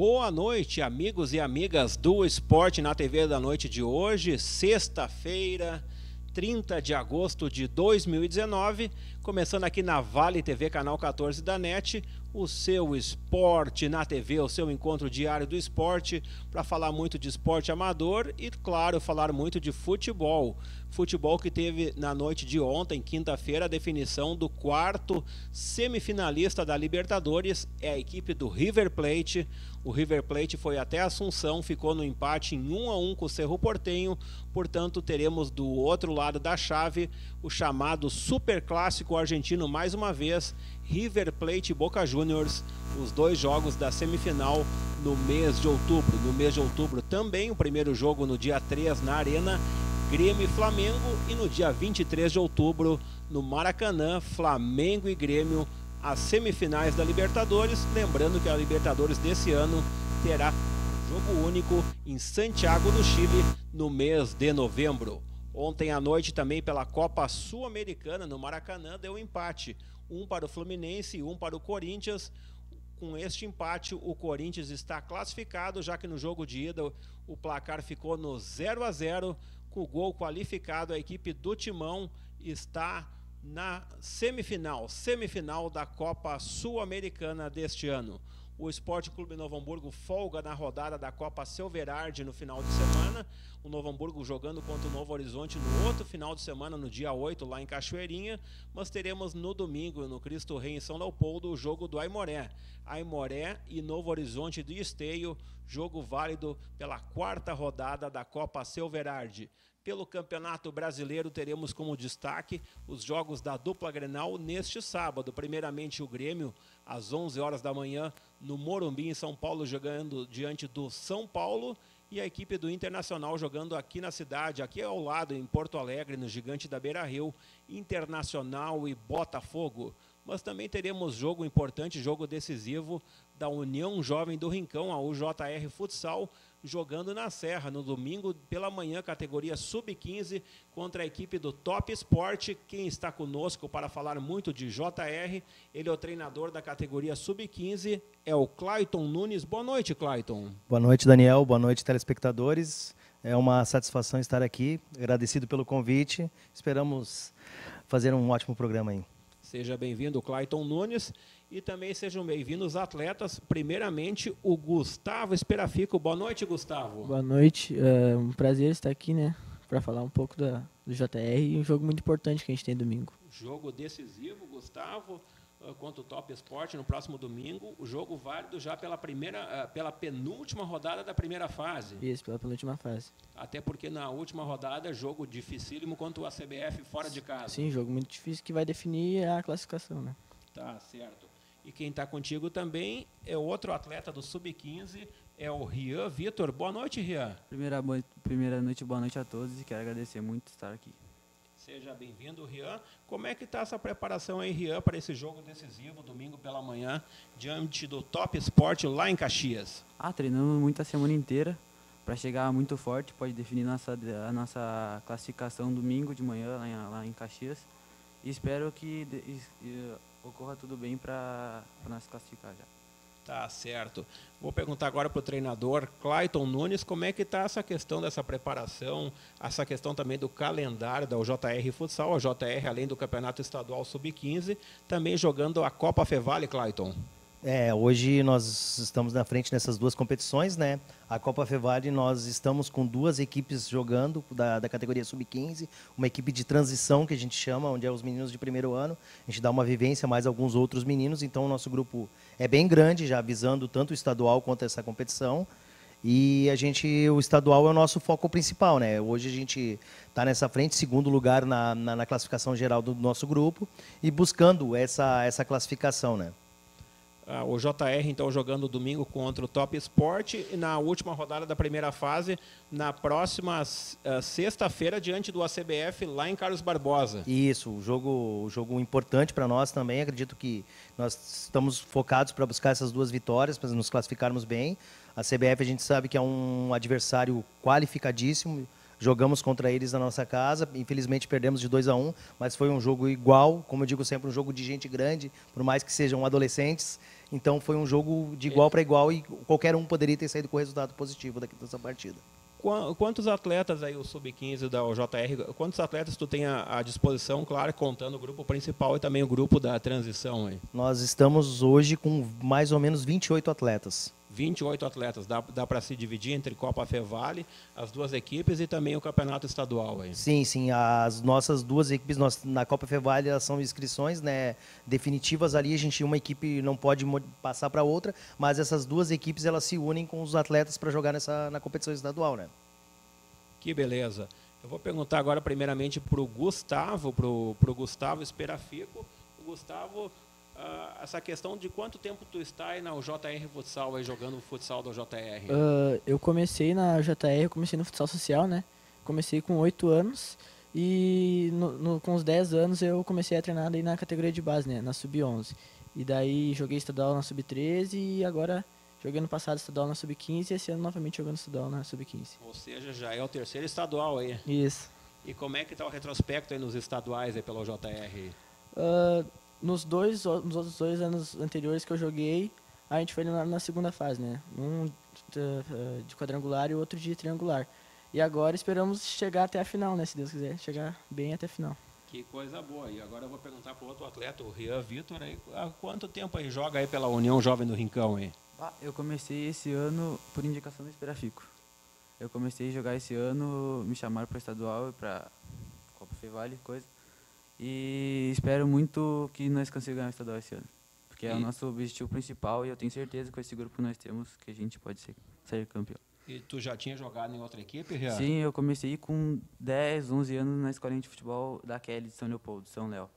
Boa noite, amigos e amigas do Esporte na TV da noite de hoje, sexta-feira, 30 de agosto de 2019, começando aqui na Vale TV, canal 14 da NET, o seu Esporte na TV, o seu encontro diário do esporte, para falar muito de esporte amador e, claro, falar muito de futebol. Futebol que teve na noite de ontem, quinta-feira, a definição do quarto semifinalista da Libertadores, é a equipe do River Plate. O River Plate foi até Assunção, ficou no empate em 1-1 com o Cerro Porteño, portanto teremos do outro lado da chave o chamado Superclássico argentino mais uma vez, River Plate e Boca Juniors, os dois jogos da semifinal no mês de outubro. No mês de outubro também o primeiro jogo no dia 3 na Arena, Grêmio e Flamengo, e no dia 23 de outubro no Maracanã, Flamengo e Grêmio, as semifinais da Libertadores. Lembrando que a Libertadores desse ano terá jogo único em Santiago do Chile no mês de novembro. Ontem à noite também pela Copa Sul-Americana no Maracanã deu empate, um para o Fluminense e um para o Corinthians. Com este empate o Corinthians está classificado, já que no jogo de ida o placar ficou no 0-0, com o gol qualificado. A equipe do Timão está na semifinal da Copa Sul-Americana deste ano. O Esporte Clube Novo Hamburgo folga na rodada da Copa Silverard no final de semana. O Novo Hamburgo jogando contra o Novo Horizonte no outro final de semana, no dia 8, lá em Cachoeirinha. Mas teremos no domingo, no Cristo Rei, em São Leopoldo, o jogo do Aimoré. Aimoré e Novo Horizonte do Esteio, jogo válido pela quarta rodada da Copa Silverard. Pelo Campeonato Brasileiro teremos como destaque os jogos da dupla Grenal neste sábado. Primeiramente o Grêmio, às 11 horas da manhã, no Morumbi, em São Paulo, jogando diante do São Paulo. E a equipe do Internacional jogando aqui na cidade, aqui ao lado, em Porto Alegre, no Gigante da Beira-Rio, Internacional e Botafogo. Mas também teremos jogo importante, jogo decisivo da União Jovem do Rincão, a UJR Futsal, jogando na Serra, no domingo pela manhã, categoria Sub-15, contra a equipe do Top Sport. Quem está conosco para falar muito de JR, ele é o treinador da categoria Sub-15, é o Clayton Nunes. Boa noite, Clayton. Boa noite, Daniel. Boa noite, telespectadores. É uma satisfação estar aqui, agradecido pelo convite. Esperamos fazer um ótimo programa aí. Seja bem-vindo, Clayton Nunes. E também sejam bem-vindos os atletas. Primeiramente, o Gustavo Esperafico. Boa noite, Gustavo. Boa noite. É um prazer estar aqui, né? Para falar um pouco do JR e um jogo muito importante que a gente tem domingo. Jogo decisivo, Gustavo, contra o Top Sport no próximo domingo. O jogo válido já pela penúltima rodada da primeira fase. Isso, pela penúltima fase. Até porque na última rodada é jogo dificílimo contra o ACBF fora de casa. Sim, jogo muito difícil que vai definir a classificação, né? Tá certo. E quem está contigo também é outro atleta do Sub-15, é o Rian Vitor. Boa noite, Rian. Primeira noite, boa noite a todos e quero agradecer muito estar aqui. Seja bem-vindo, Rian. Como é que está essa preparação aí, Rian, para esse jogo decisivo, domingo pela manhã, diante do Top Sport lá em Caxias? Treinamos muito a semana inteira para chegar muito forte, pode definir a nossa classificação domingo de manhã lá em Caxias. E espero que ocorra tudo bem para nós classificar já. Tá certo. Vou perguntar agora para o treinador Clayton Nunes como é que está essa questão dessa preparação, essa questão também do calendário da JR Futsal, a JR, além do Campeonato Estadual Sub-15, também jogando a Copa Fevale, Clayton. Hoje nós estamos na frente nessas duas competições, né? A Copa Fevale, nós estamos com duas equipes jogando da categoria Sub-15, uma equipe de transição que a gente chama, onde é os meninos de primeiro ano, a gente dá uma vivência mais alguns outros meninos, então o nosso grupo é bem grande, já visando tanto o estadual quanto essa competição. E o estadual é o nosso foco principal, né? Hoje a gente está nessa frente, segundo lugar na classificação geral do nosso grupo e buscando essa classificação, né? O JR, então, jogando domingo contra o Top Sport e na última rodada da primeira fase, na próxima sexta-feira, diante do ACBF, lá em Carlos Barbosa. Isso, um jogo importante para nós também. Acredito que nós estamos focados para buscar essas duas vitórias, para nos classificarmos bem. A CBF a gente sabe que é um adversário qualificadíssimo. Jogamos contra eles na nossa casa, infelizmente perdemos de 2-1, mas foi um jogo igual, como eu digo sempre, um jogo de gente grande, por mais que sejam adolescentes. Então foi um jogo de igual para igual e qualquer um poderia ter saído com resultado positivo dessa partida. Quantos atletas aí, o Sub-15 da JR, quantos atletas tu tem à disposição, claro, contando o grupo principal e também o grupo da transição aí? Nós estamos hoje com mais ou menos 28 atletas. 28 atletas, dá para se dividir entre Copa Fevale, as duas equipes e também o campeonato estadual aí? Sim, as nossas duas equipes, na Copa Fevale, elas são inscrições, né, definitivas ali, uma equipe não pode passar para outra, mas essas duas equipes elas se unem com os atletas para jogar na competição estadual, né? Que beleza. Eu vou perguntar agora primeiramente para o Gustavo, pro Gustavo Esperafico. O Gustavo, essa questão de quanto tempo tu está aí na JR Futsal, aí jogando o futsal da JR? Eu comecei na JR, comecei no futsal social, né? Comecei com 8 anos e com os 10 anos eu comecei a treinar daí na categoria de base, né? Na Sub-11. E daí joguei estadual na Sub-13 e agora joguei no passado estadual na Sub-15 e esse ano novamente jogando estadual na Sub-15. Ou seja, já é o terceiro estadual aí. Isso. E como é que está o retrospecto aí nos estaduais aí pela JR? Nos outros 2 anos anteriores que eu joguei, a gente foi na segunda fase, né? Um de quadrangular e o outro de triangular. E agora esperamos chegar até a final, né? Se Deus quiser, chegar bem até a final. Que coisa boa. E agora eu vou perguntar para o outro atleta, o Rian Vitor, aí, há quanto tempo aí joga aí pela União Jovem do Rincão aí? Eu comecei esse ano por indicação do Esperafico. Eu comecei a jogar esse ano, me chamaram para estadual e para Copa Fevale, coisa. E espero muito que nós consigamos ganhar o estadual esse ano. Porque é o nosso objetivo principal e eu tenho certeza que com esse grupo que nós temos que a gente pode sair campeão. E tu já tinha jogado em outra equipe, Rian? Sim, eu comecei com 10, 11 anos na escolinha de futebol da Kelly de São Leopoldo, São Léo.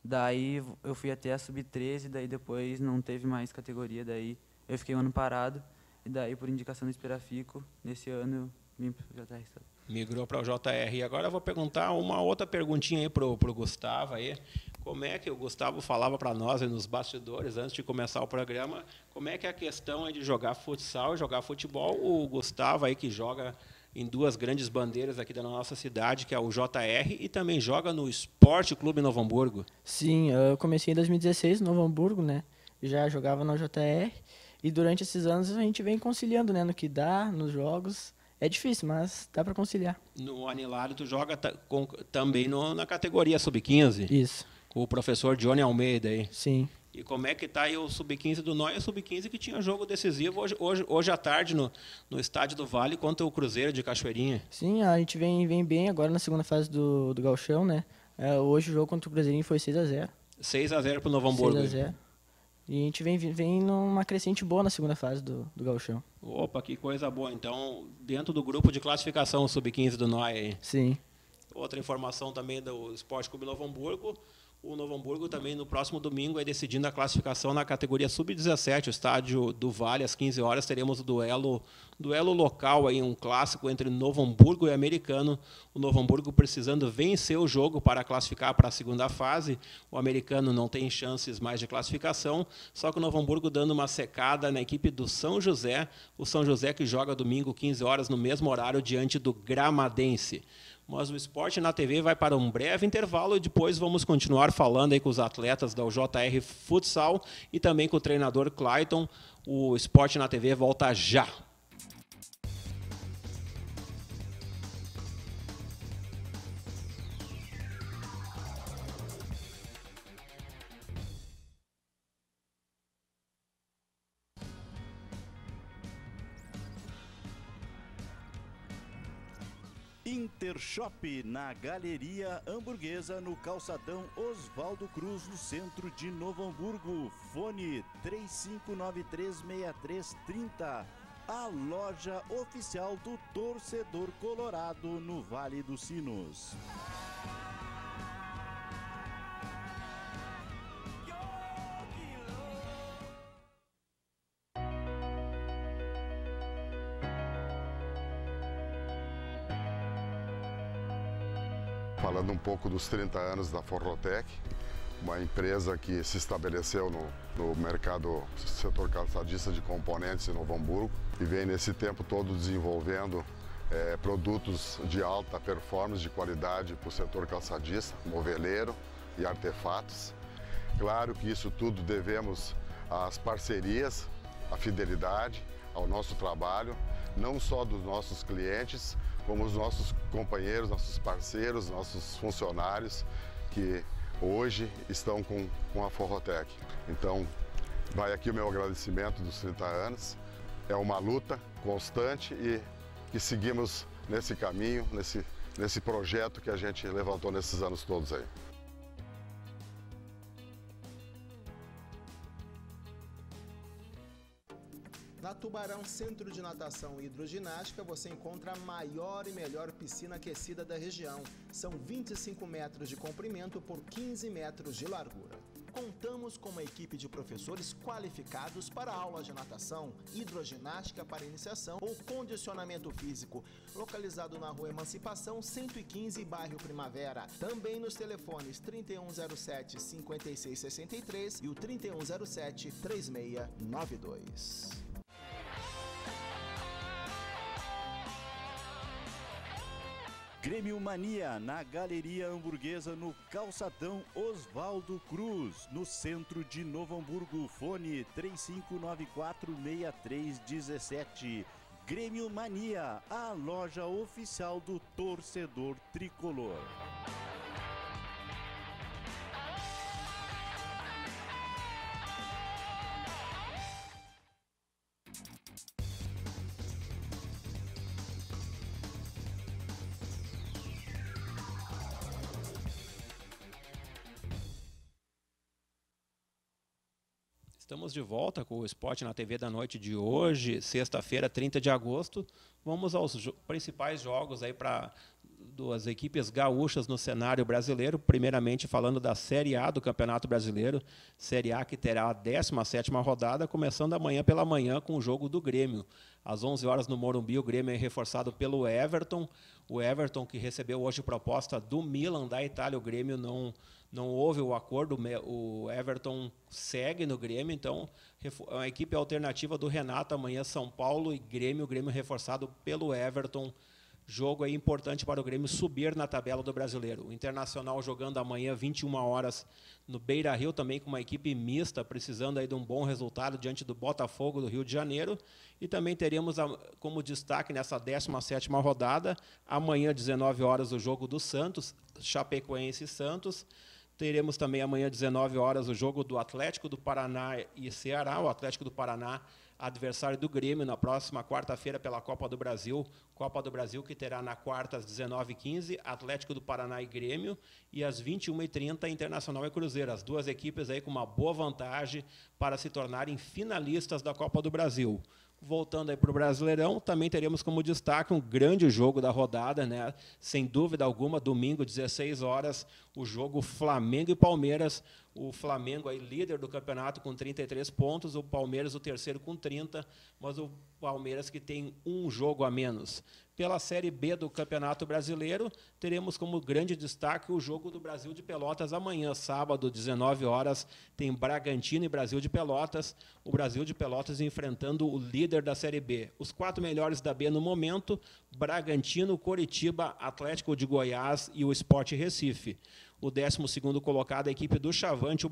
Daí eu fui até a Sub-13, daí depois não teve mais categoria, daí eu fiquei um ano parado. E daí, por indicação do Esperafico, nesse ano eu vim para o JR. Migrou para o JR. E agora eu vou perguntar uma outra perguntinha aí pro Gustavo aí. Como é que o Gustavo falava para nós aí nos bastidores, antes de começar o programa, como é que é a questão aí de jogar futsal e jogar futebol? O Gustavo aí que joga em duas grandes bandeiras aqui da nossa cidade, que é o JR, e também joga no Esporte Clube Novo Hamburgo. Sim, eu comecei em 2016 no Novo Hamburgo, né? Já jogava na JR. E durante esses anos a gente vem conciliando, né? No que dá, nos jogos. É difícil, mas dá para conciliar. No Anilário tu joga também na categoria Sub-15? Isso. Com o professor Johnny Almeida aí. Sim. E como é que está aí o Sub-15 do Noia? O Sub-15 que tinha jogo decisivo hoje à tarde no Estádio do Vale contra o Cruzeiro de Cachoeirinha. Sim, a gente vem bem agora na segunda fase do Gauchão, né? Hoje o jogo contra o Cruzeirinho foi 6-0. 6-0 para o Novo Hamburgo. 6-0. E a gente vem numa crescente boa na segunda fase do Gauchão. Opa, que coisa boa. Então, dentro do grupo de classificação, o Sub-15 do Noia aí. Sim. Outra informação também do Esporte Clube Novo Hamburgo. O Novo Hamburgo também no próximo domingo é decidindo a classificação na categoria Sub-17, o estádio do Vale, às 15 horas teremos o duelo local, aí, um clássico entre Novo Hamburgo e Americano. O Novo Hamburgo precisando vencer o jogo para classificar para a segunda fase. O Americano não tem chances mais de classificação, só que o Novo Hamburgo dando uma secada na equipe do São José. O São José que joga domingo, 15 horas, no mesmo horário, diante do Gramadense. Mas o Esporte na TV vai para um breve intervalo e depois vamos continuar falando aí com os atletas da JR Futsal e também com o treinador Clayton. O Esporte na TV volta já. Intershop na Galeria Hamburguesa, no calçadão Oswaldo Cruz, no centro de Novo Hamburgo. Fone 35936330. A loja oficial do torcedor colorado no Vale dos Sinos. Falando um pouco dos 30 anos da Forrotec, uma empresa que se estabeleceu no mercado setor calçadista de componentes em Novo Hamburgo e vem nesse tempo todo desenvolvendo produtos de alta performance, de qualidade para o setor calçadista, moveleiro e artefatos. Claro que isso tudo devemos as parcerias, a fidelidade ao nosso trabalho, não só dos nossos clientes, como os nossos companheiros, nossos parceiros, nossos funcionários que hoje estão com a Forrotec. Então, vai aqui o meu agradecimento dos 30 anos. É uma luta constante e que seguimos nesse caminho, nesse projeto que a gente levantou nesses anos todos aí. Na Tubarão Centro de Natação e Hidroginástica, você encontra a maior e melhor piscina aquecida da região. São 25 metros de comprimento por 15 metros de largura. Contamos com uma equipe de professores qualificados para aulas de natação, hidroginástica para iniciação ou condicionamento físico, localizado na Rua Emancipação 115, bairro Primavera. Também nos telefones 3107-5663 e o 3107-3692. Grêmio Mania, na Galeria Hamburguesa, no Calçadão Osvaldo Cruz, no centro de Novo Hamburgo. Fone 3594-6317. Grêmio Mania, a loja oficial do torcedor tricolor. Estamos de volta com o Esporte na TV da noite de hoje, sexta-feira, 30 de agosto. Vamos aos principais jogos aí para duas equipes gaúchas no cenário brasileiro. Primeiramente falando da Série A do Campeonato Brasileiro. Série A que terá a 17ª rodada, começando amanhã pela manhã com o jogo do Grêmio. Às 11 horas no Morumbi, o Grêmio é reforçado pelo Everton. O Everton que recebeu hoje proposta do Milan da Itália. O Grêmio não houve o acordo, o Everton segue no Grêmio, então a equipe alternativa do Renato amanhã, São Paulo e Grêmio, o Grêmio reforçado pelo Everton. Jogo aí importante para o Grêmio subir na tabela do Brasileiro. O Internacional jogando amanhã, 21 horas, no Beira-Rio, também com uma equipe mista, precisando aí de um bom resultado diante do Botafogo do Rio de Janeiro. E também teremos como destaque nessa 17ª rodada, amanhã, 19 horas, o jogo do Santos, Chapecoense e Santos. Teremos também amanhã, 19 horas, o jogo do Atlético do Paraná e Ceará. O Atlético do Paraná, adversário do Grêmio, na próxima quarta-feira pela Copa do Brasil. Copa do Brasil que terá na quarta, às 19h15, Atlético do Paraná e Grêmio. E às 21h30, Internacional e Cruzeiro. As duas equipes aí com uma boa vantagem para se tornarem finalistas da Copa do Brasil. Voltando aí para o Brasileirão, também teremos como destaque um grande jogo da rodada, né? Sem dúvida alguma, domingo, 16 horas, o jogo Flamengo e Palmeiras. O Flamengo aí líder do campeonato com 33 pontos, o Palmeiras o terceiro com 30, mas o Palmeiras que tem um jogo a menos. Pela Série B do Campeonato Brasileiro, teremos como grande destaque o jogo do Brasil de Pelotas amanhã, sábado, 19 horas, tem Bragantino e Brasil de Pelotas. O Brasil de Pelotas enfrentando o líder da Série B. Os 4 melhores da B no momento, Bragantino, Coritiba, Atlético de Goiás e o Sport Recife. O 12º colocado, a equipe do Chavante, o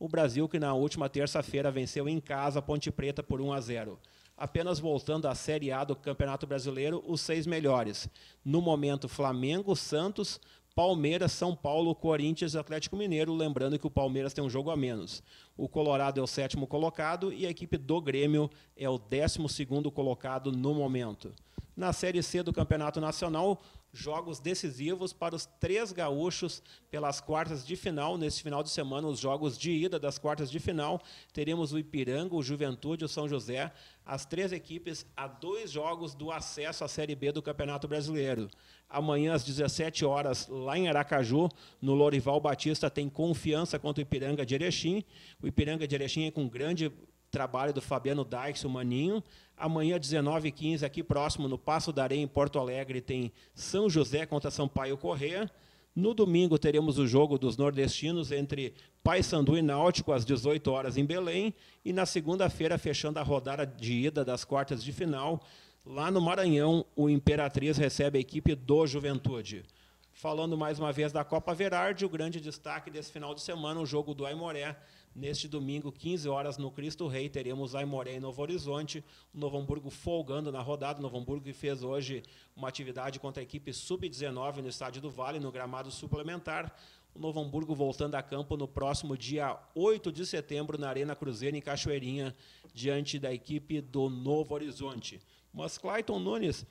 Brasil que na última terça-feira venceu em casa a Ponte Preta por 1-0. Apenas voltando à Série A do Campeonato Brasileiro, os 6 melhores. No momento, Flamengo, Santos, Palmeiras, São Paulo, Corinthians e Atlético Mineiro, lembrando que o Palmeiras tem um jogo a menos. O Colorado é o 7º colocado e a equipe do Grêmio é o 12º colocado no momento. Na Série C do Campeonato Nacional, jogos decisivos para os 3 gaúchos pelas quartas de final. Nesse final de semana, os jogos de ida das quartas de final. Teremos o Ipiranga, o Juventude e o São José. As 3 equipes a 2 jogos do acesso à Série B do Campeonato Brasileiro. Amanhã, às 17 horas, lá em Aracaju, no Lorival Batista, tem Confiança contra o Ipiranga de Erechim. O Ipiranga de Erechim é com grande trabalho do Fabiano Dykes, o Maninho. Amanhã, 19h15, aqui próximo, no Passo da Areia, em Porto Alegre, tem São José contra Sampaio Corrêa. No domingo, teremos o jogo dos nordestinos entre Paysandu e Náutico, às 18 horas, em Belém. E na segunda-feira, fechando a rodada de ida das quartas de final, lá no Maranhão, o Imperatriz recebe a equipe do Juventude. Falando mais uma vez da Copa Verardi, o grande destaque desse final de semana, o jogo do Aimoré, Neste domingo, 15 horas, no Cristo Rei, teremos Aimoré em Novo Horizonte. O Novo Hamburgo folgando na rodada. O Novo Hamburgo que fez hoje uma atividade contra a equipe Sub-19 no Estádio do Vale, no gramado suplementar. O Novo Hamburgo voltando a campo no próximo dia 8 de setembro, na Arena Cruzeiro, em Cachoeirinha, diante da equipe do Novo Horizonte. Mas, Clayton Nunes,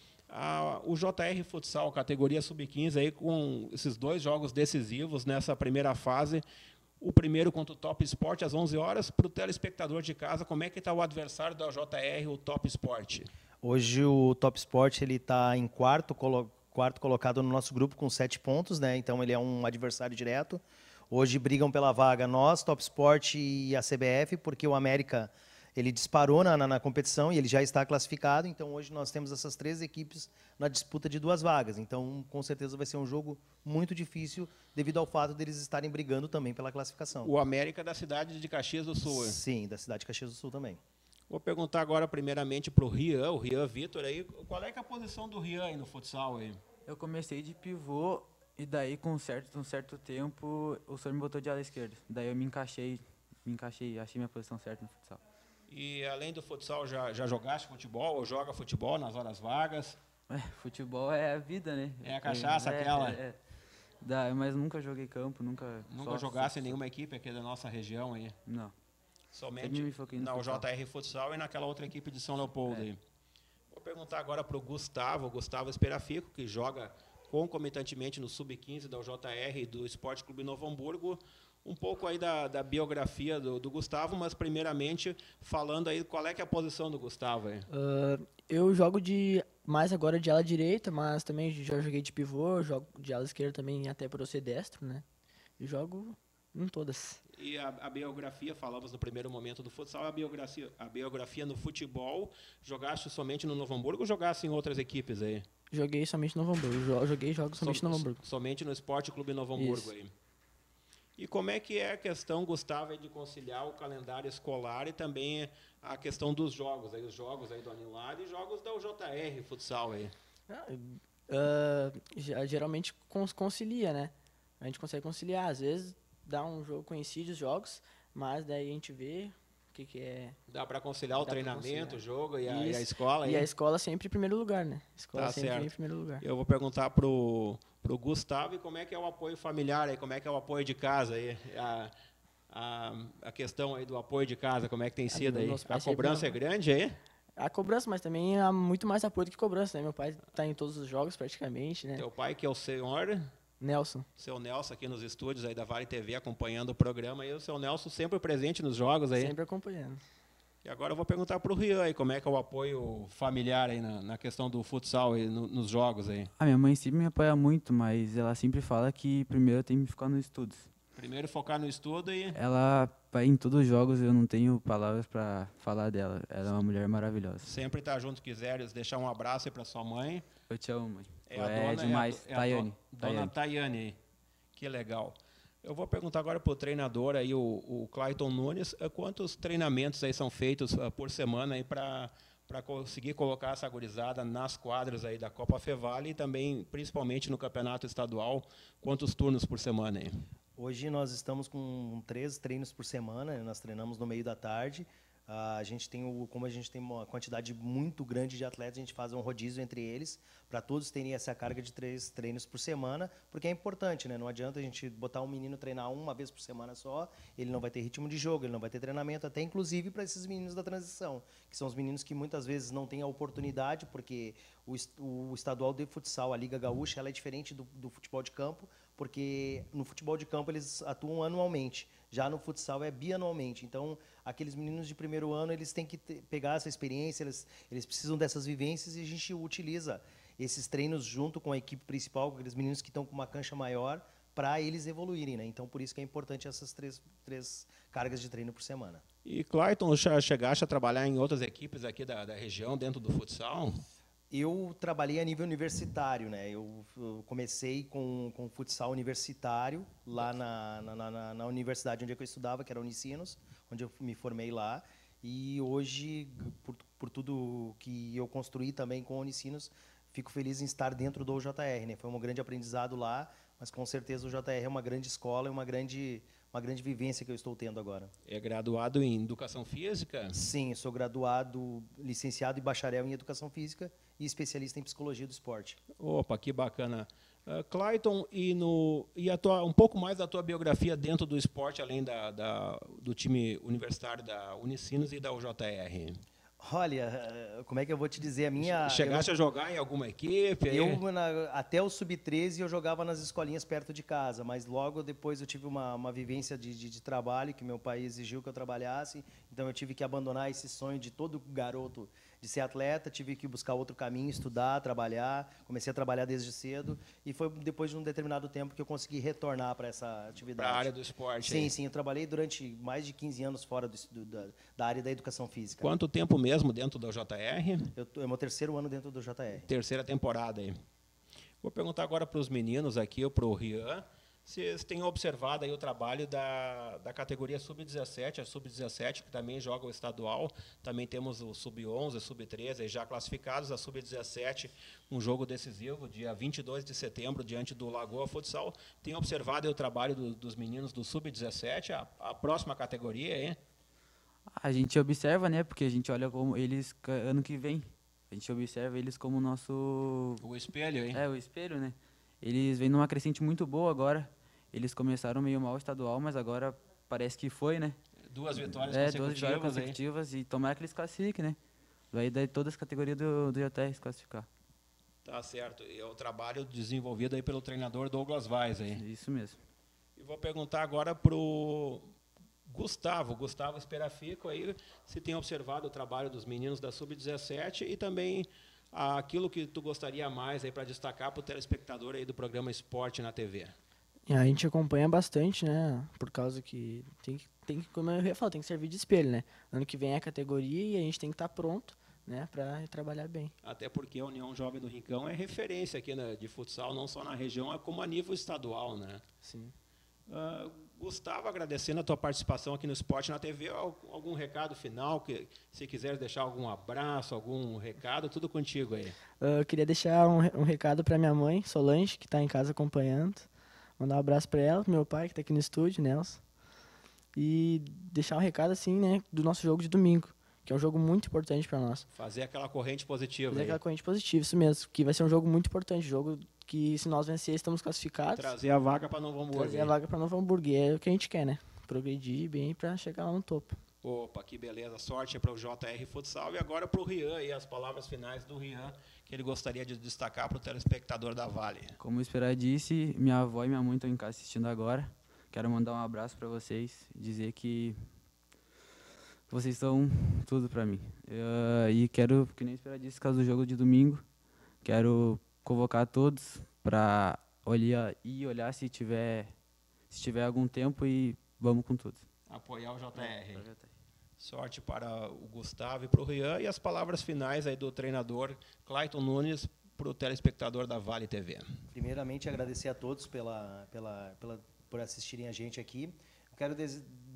o JR Futsal, categoria Sub-15, aí com esses 2 jogos decisivos nessa primeira fase. O primeiro contra o Top Sport às 11 horas. Para o telespectador de casa, como é que está o adversário da JR, o Top Sport? Hoje o Top Sport está em quarto colocado no nosso grupo com 7 pontos, né? Então ele é um adversário direto. Hoje brigam pela vaga nós, Top Sport e a CBF, porque o América ele disparou na competição e ele já está classificado. Então hoje nós temos essas 3 equipes na disputa de 2 vagas. Então com certeza vai ser um jogo muito difícil devido ao fato deles estarem brigando também pela classificação. O América da cidade de Caxias do Sul. Sim, da cidade de Caxias do Sul também. Vou perguntar agora primeiramente para o Rian Vitor aí, qual é que é a posição do Rian aí no futsal aí? Eu comecei de pivô e daí com um certo tempo o senhor me botou de ala esquerda. Daí eu me encaixei, achei minha posição certa no futsal. E além do futsal, já jogaste futebol ou joga futebol nas horas vagas? Futebol é a vida, né? É a cachaça aquela? Mas nunca joguei campo, nunca jogasse em nenhuma equipe aqui da nossa região aí? Não. Somente na JR Futsal e naquela outra equipe de São Leopoldo aí. Vou perguntar agora para o Gustavo Esperafico, que joga concomitantemente no Sub-15 da JR e do Esporte Clube Novo Hamburgo. Um pouco aí da biografia do Gustavo, mas primeiramente falando aí qual é que é a posição do Gustavo aí. Eu jogo mais agora de ala direita, mas também já joguei de pivô, jogo de ala esquerda também até por eu ser destro, né? E jogo em todas. E a biografia, falamos no primeiro momento do futsal, a biografia no futebol, jogaste somente no Novo Hamburgo ou jogaste em outras equipes aí? Joguei somente no Novo Hamburgo, jogo somente no Novo Hamburgo. Somente no Esporte Clube Novo Hamburgo. Isso. Aí. E como é que é a questão, Gustavo, de conciliar o calendário escolar e também a questão dos jogos, aí, os jogos aí do Anilar e jogos da UJR Futsal aí? Geralmente concilia, né? A gente consegue conciliar, às vezes dá um jogo, coincide os jogos, mas daí a gente vê o que é... Dá para conciliar o treinamento, o jogo e a escola? E a escola sempre em primeiro lugar, né? A escola sempre certo. em primeiro lugar. Eu vou perguntar pro Gustavo e como é que é o apoio familiar aí, como é que é o apoio de casa aí, a questão aí do apoio de casa, como é que tem sido aí? A cobrança é grande aí? A cobrança, mas também há muito mais apoio do que cobrança, né? Meu pai está em todos os jogos praticamente, né? Teu pai, que é o senhor... Nelson. Seu Nelson aqui nos estúdios aí da Vale TV acompanhando o programa e o seu Nelson sempre presente nos jogos aí. Sempre acompanhando. E agora eu vou perguntar para o Rian aí, como é que é o apoio familiar aí na questão do futsal aí, nos jogos aí. A minha mãe sempre me apoia muito, mas ela sempre fala que primeiro eu tenho que ficar nos estudos. Primeiro focar no estudo e... Ela vai em todos os jogos, eu não tenho palavras para falar dela. Ela é uma mulher maravilhosa. Sempre tá junto, quiseres deixar um abraço aí para sua mãe. Eu te amo, mãe. Tayane. Dona Tayane, que legal. Eu vou perguntar agora para o treinador aí, o Clayton Nunes, quantos treinamentos aí são feitos por semana aí para conseguir colocar essa gurizada nas quadras aí da Copa Fevale e também, principalmente no campeonato estadual, quantos turnos por semana aí? Hoje nós estamos com 3 treinos por semana, nós treinamos no meio da tarde. Como a gente tem uma quantidade muito grande de atletas, a gente faz um rodízio entre eles, para todos terem essa carga de 3 treinos por semana, porque é importante, né? Não adianta a gente botar um menino treinar uma vez por semana só, ele não vai ter ritmo de jogo, ele não vai ter treinamento, até inclusive para esses meninos da transição, que são os meninos que muitas vezes não têm a oportunidade, porque o estadual de futsal, a Liga Gaúcha, ela é diferente do futebol de campo, porque no futebol de campo eles atuam anualmente, já no futsal é bianualmente. Então, aqueles meninos de primeiro ano, eles têm que pegar essa experiência, eles precisam dessas vivências e a gente utiliza esses treinos junto com a equipe principal, com aqueles meninos que estão com uma cancha maior, para eles evoluírem, né? Então, por isso que é importante essas três cargas de treino por semana. E, Clayton, chegaste a trabalhar em outras equipes aqui da região, dentro do futsal? Eu trabalhei a nível universitário, né? Eu comecei com futsal universitário lá na universidade onde eu estudava, que era Unicinos, onde eu me formei lá. E hoje, por tudo que eu construí também com a Unicinos, fico feliz em estar dentro do JR, né? Foi um grande aprendizado lá, mas com certeza o JR é uma grande escola, uma grande uma grande vivência que eu estou tendo agora. É graduado em Educação Física? Sim, sou graduado, licenciado e bacharel em Educação Física e especialista em Psicologia do Esporte. Opa, que bacana. Clayton, um pouco mais da tua biografia dentro do esporte, além do time universitário da Unicinos e da UJR. Olha, como é que eu vou te dizer? Chegaste a jogar em alguma equipe? Até o Sub-13 eu jogava nas escolinhas perto de casa, mas logo depois eu tive uma vivência de trabalho, que meu pai exigiu que eu trabalhasse, então eu tive que abandonar esse sonho de todo garoto de ser atleta, tive que buscar outro caminho, estudar, trabalhar, comecei a trabalhar desde cedo, e foi depois de um determinado tempo que eu consegui retornar para essa atividade. Para a área do esporte. Sim, sim, eu trabalhei durante mais de 15 anos fora da área da educação física. Quanto tempo mesmo dentro da JR? É meu 3º ano dentro do JR. Terceira temporada aí. Vou perguntar agora para os meninos aqui, ou para o Rian, se eles têm observado aí o trabalho da categoria Sub-17, a Sub-17, que também joga o estadual. Também temos o Sub-11, Sub-13, já classificados. A Sub-17, um jogo decisivo, dia 22 de setembro, diante do Lagoa Futsal. Tem observado aí o trabalho dos meninos do Sub-17, a próxima categoria, hein? A gente observa, né? Porque a gente olha como eles, ano que vem, a gente observa eles como o nosso... O espelho, hein? O espelho, né? Eles vêm numa crescente muito boa agora. Eles começaram meio mal o estadual, mas agora parece que foi, né? 2 vitórias consecutivas. 2 vitórias consecutivas, e tomara que eles classifiquem, né? Vai dar todas as categorias do JR se classificar. Tá certo. E é o trabalho desenvolvido aí pelo treinador Douglas Vaz aí. Isso mesmo. E vou perguntar agora pro Gustavo Esperafico aí, se tem observado o trabalho dos meninos da Sub-17 e também aquilo que tu gostaria mais aí para destacar para o telespectador aí do programa Esporte na TV. A gente acompanha bastante, né? Por causa que tem que, como eu ia falar, tem que servir de espelho, né? Ano que vem é a categoria e a gente tem que estar pronto, né, para trabalhar bem. Até porque a União Jovem do Rincão é referência aqui, né, de futsal, não só na região, como a nível estadual, né? Sim. Gustavo, agradecendo a tua participação aqui no Esporte na TV, algum recado final, que se quiser deixar algum abraço, algum recado, tudo contigo aí. Eu queria deixar um recado para minha mãe, Solange, que está em casa acompanhando. Mandar um abraço para ela, pro meu pai, que está aqui no estúdio, Nelson. E deixar um recado, assim, né, do nosso jogo de domingo, que é um jogo muito importante para nós. Fazer aquela corrente positiva. Fazer aquela corrente positiva, isso mesmo, que vai ser um jogo muito importante, jogo que se nós vencer estamos classificados. Trazer a vaga para Novo Hamburgo. Trazer a vaga para Novo Hamburgo, é o que a gente quer, né? Progredir bem para chegar lá no topo. Opa, que beleza, sorte para o JR Futsal. E agora para o Rian, e as palavras finais do Rian, que ele gostaria de destacar para o telespectador da Vale. Como o Esperar disse, minha avó e minha mãe estão em casa assistindo agora. Quero mandar um abraço para vocês, dizer que vocês são tudo para mim. E quero, que nem o Esperar disse, caso do jogo de domingo, quero convocar todos para olhar se tiver algum tempo, e vamos com tudo. Apoiar o JR. Sorte para o Gustavo e para o Rian. E as palavras finais aí do treinador Clayton Nunes para o telespectador da Vale TV. Primeiramente, agradecer a todos por assistirem a gente aqui. Eu quero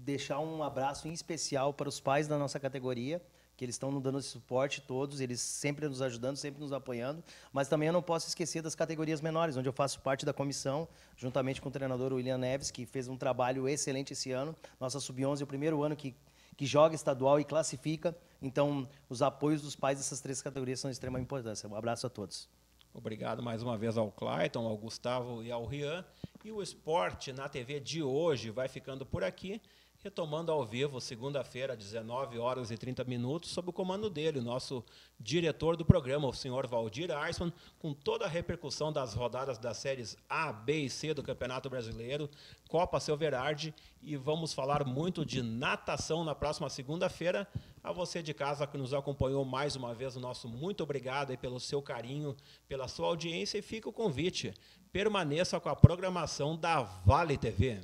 deixar um abraço em especial para os pais da nossa categoria, que eles estão nos dando esse suporte todos, eles sempre nos ajudando, sempre nos apoiando, mas também eu não posso esquecer das categorias menores, onde eu faço parte da comissão, juntamente com o treinador William Neves, que fez um trabalho excelente esse ano. Nossa Sub-11 é o primeiro ano que joga estadual e classifica, então os apoios dos pais dessas 3 categorias são de extrema importância. Um abraço a todos. Obrigado mais uma vez ao Clayton, ao Gustavo e ao Rian. E o Esporte na TV de hoje vai ficando por aqui, retomando ao vivo, segunda-feira, 19h30, sob o comando dele, o nosso diretor do programa, o senhor Valdir Aisman, com toda a repercussão das rodadas das séries A, B e C do Campeonato Brasileiro, Copa Silverard, e vamos falar muito de natação na próxima segunda-feira. A você de casa que nos acompanhou mais uma vez, o nosso muito obrigado aí pelo seu carinho, pela sua audiência, e fica o convite, permaneça com a programação da Vale TV.